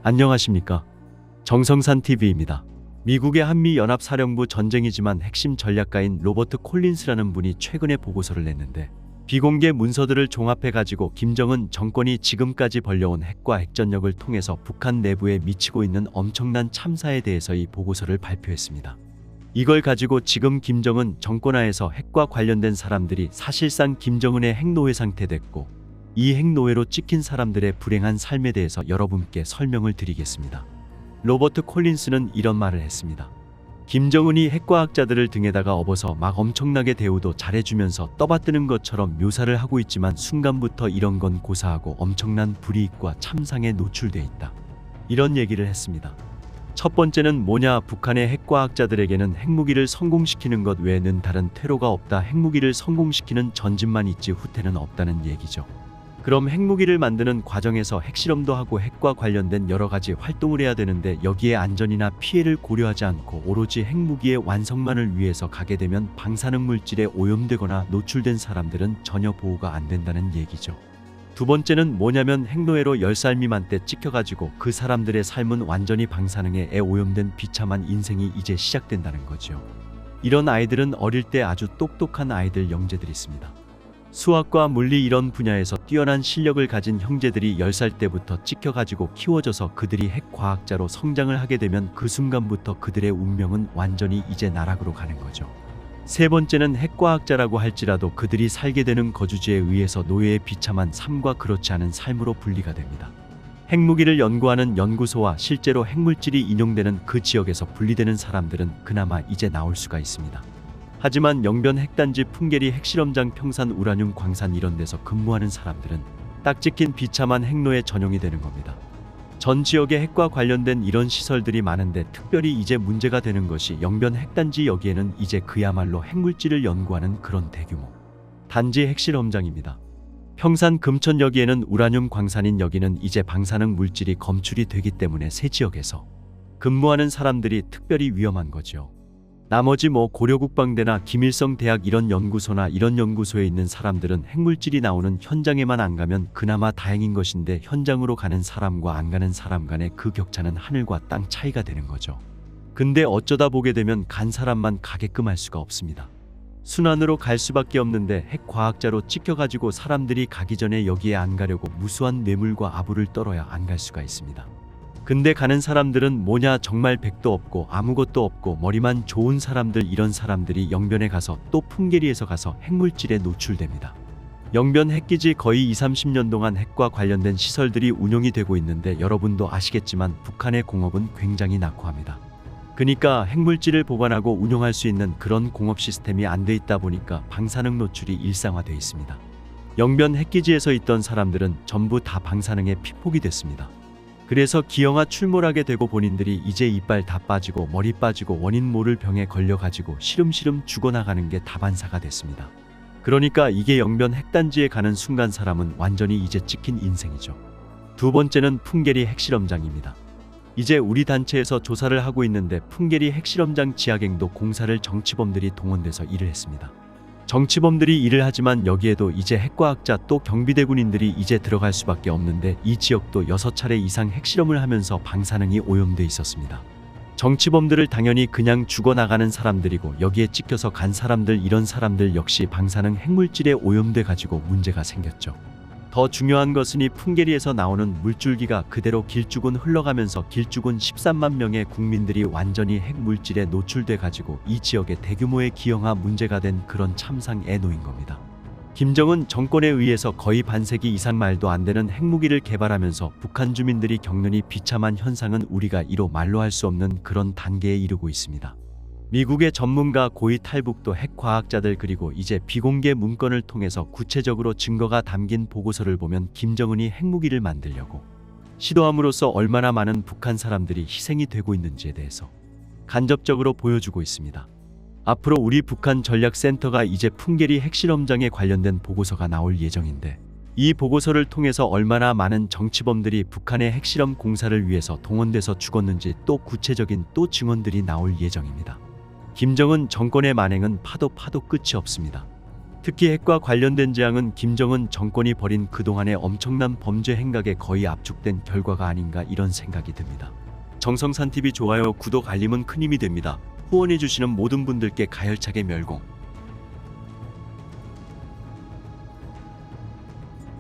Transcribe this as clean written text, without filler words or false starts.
안녕하십니까? 정성산 TV입니다. 미국의 한미연합사령부 전쟁이지만 핵심 전략가인 로버트 콜린스라는 분이 최근에 보고서를 냈는데 비공개 문서들을 종합해가지고 김정은 정권이 지금까지 벌려온 핵과 핵전력을 통해서 북한 내부에 미치고 있는 엄청난 참사에 대해서 이 보고서를 발표했습니다. 이걸 가지고 지금 김정은 정권하에서 핵과 관련된 사람들이 사실상 김정은의 핵노예 상태됐고 이 핵노예로 찍힌 사람들의 불행한 삶에 대해서 여러분께 설명을 드리겠습니다. 로버트 콜린스는 이런 말을 했습니다. 김정은이 핵과학자들을 등에다가 업어서 막 엄청나게 대우도 잘해주면서 떠받드는 것처럼 묘사를 하고 있지만 순간부터 이런 건 고사하고 엄청난 불이익과 참상에 노출돼 있다. 이런 얘기를 했습니다. 첫 번째는 뭐냐, 북한의 핵과학자들에게는 핵무기를 성공시키는 것 외에는 다른 퇴로가 없다. 핵무기를 성공시키는 전진만 있지 후퇴는 없다는 얘기죠. 그럼 핵무기를 만드는 과정에서 핵실험도 하고 핵과 관련된 여러 가지 활동을 해야 되는데 여기에 안전이나 피해를 고려하지 않고 오로지 핵무기의 완성만을 위해서 가게 되면 방사능 물질에 오염되거나 노출된 사람들은 전혀 보호가 안 된다는 얘기죠. 두 번째는 뭐냐면 핵노예로 10살 미만 때 찍혀가지고 그 사람들의 삶은 완전히 방사능에 오염된 비참한 인생이 이제 시작된다는 거죠. 이런 아이들은 어릴 때 아주 똑똑한 아이들 영재들이 있습니다. 수학과 물리 이런 분야에서 뛰어난 실력을 가진 형제들이 10살 때부터 찍혀가지고 키워져서 그들이 핵과학자로 성장을 하게 되면 그 순간부터 그들의 운명은 완전히 이제 나락으로 가는 거죠. 세 번째는 핵과학자라고 할지라도 그들이 살게 되는 거주지에 의해서 노예의 비참한 삶과 그렇지 않은 삶으로 분리가 됩니다. 핵무기를 연구하는 연구소와 실제로 핵물질이 인용되는 그 지역에서 분리되는 사람들은 그나마 이제 나올 수가 있습니다. 하지만 영변 핵단지, 풍계리 핵실험장, 평산 우라늄 광산 이런 데서 근무하는 사람들은 딱 찍힌 비참한 핵노예 전용이 되는 겁니다. 전 지역에 핵과 관련된 이런 시설들이 많은데 특별히 이제 문제가 되는 것이 영변 핵단지, 여기에는 이제 그야말로 핵물질을 연구하는 그런 대규모 단지 핵실험장입니다. 평산 금천, 여기에는 우라늄 광산인 여기는 이제 방사능 물질이 검출이 되기 때문에 새 지역에서 근무하는 사람들이 특별히 위험한 거죠. 나머지 고려국방대나 김일성 대학 이런 연구소나 이런 연구소에 있는 사람들은 핵물질이 나오는 현장에만 안 가면 그나마 다행인 것인데 현장으로 가는 사람과 안 가는 사람 간의 그 격차는 하늘과 땅 차이가 되는 거죠. 근데 어쩌다 보게 되면 간 사람만 가게끔 할 수가 없습니다. 순환으로 갈 수밖에 없는데 핵과학자로 찍혀가지고 사람들이 가기 전에 여기에 안 가려고 무수한 뇌물과 아부를 떨어야 안 갈 수가 있습니다. 근데 가는 사람들은 뭐냐, 정말 백도 없고 아무것도 없고 머리만 좋은 사람들, 이런 사람들이 영변에 가서 또 풍계리에서 가서 핵물질에 노출됩니다. 영변 핵기지 거의 20-30년 동안 핵과 관련된 시설들이 운용이 되고 있는데 여러분도 아시겠지만 북한의 공업은 굉장히 낙후합니다. 그러니까 핵물질을 보관하고 운용할 수 있는 그런 공업 시스템이 안 돼 있다 보니까 방사능 노출이 일상화돼 있습니다. 영변 핵기지에서 있던 사람들은 전부 다 방사능에 피폭이 됐습니다. 그래서 기형아 출몰하게 되고 본인들이 이제 이빨 다 빠지고 머리 빠지고 원인 모를 병에 걸려가지고 시름시름 죽어나가는 게 다반사가 됐습니다. 그러니까 이게 영변 핵단지에 가는 순간 사람은 완전히 이제 찍힌 인생이죠. 두 번째는 풍계리 핵실험장입니다. 이제 우리 단체에서 조사를 하고 있는데 풍계리 핵실험장 지하갱도 공사를 정치범들이 동원돼서 일을 했습니다. 정치범들이 일을 하지만 여기에도 이제 핵과학자 또 경비대군인들이 이제 들어갈 수밖에 없는데 이 지역도 6차례 이상 핵실험을 하면서 방사능이 오염돼 있었습니다. 정치범들을 당연히 그냥 죽어나가는 사람들이고 여기에 찍혀서 간 사람들, 이런 사람들 역시 방사능 핵물질에 오염돼 가지고 문제가 생겼죠. 더 중요한 것은 이 풍계리에서 나오는 물줄기가 그대로 길쭉은 흘러가면서 길쭉은 13만 명의 국민들이 완전히 핵물질에 노출돼 가지고 이 지역에 대규모의 기형아 문제가 된 그런 참상에 놓인 겁니다. 김정은 정권에 의해서 거의 반세기 이상 말도 안 되는 핵무기를 개발하면서 북한 주민들이 겪는 이 비참한 현상은 우리가 이로 말로 할 수 없는 그런 단계에 이르고 있습니다. 미국의 전문가, 고위 탈북도 핵과학자들, 그리고 이제 비공개 문건을 통해서 구체적으로 증거가 담긴 보고서를 보면 김정은이 핵무기를 만들려고 시도함으로써 얼마나 많은 북한 사람들이 희생이 되고 있는지에 대해서 간접적으로 보여주고 있습니다. 앞으로 우리 북한 전략센터가 이제 풍계리 핵실험장에 관련된 보고서가 나올 예정인데 이 보고서를 통해서 얼마나 많은 정치범들이 북한의 핵실험 공사를 위해서 동원돼서 죽었는지 또 구체적인 또 증언들이 나올 예정입니다. 김정은 정권의 만행은 파도 끝이 없습니다. 특히 핵과 관련된 재앙은 김정은 정권이 벌인 그동안의 엄청난 범죄 행각에 거의 압축된 결과가 아닌가 이런 생각이 듭니다. 정성산 TV 좋아요, 구독, 알림은 큰 힘이 됩니다. 후원해주시는 모든 분들께 가열차게 멸공.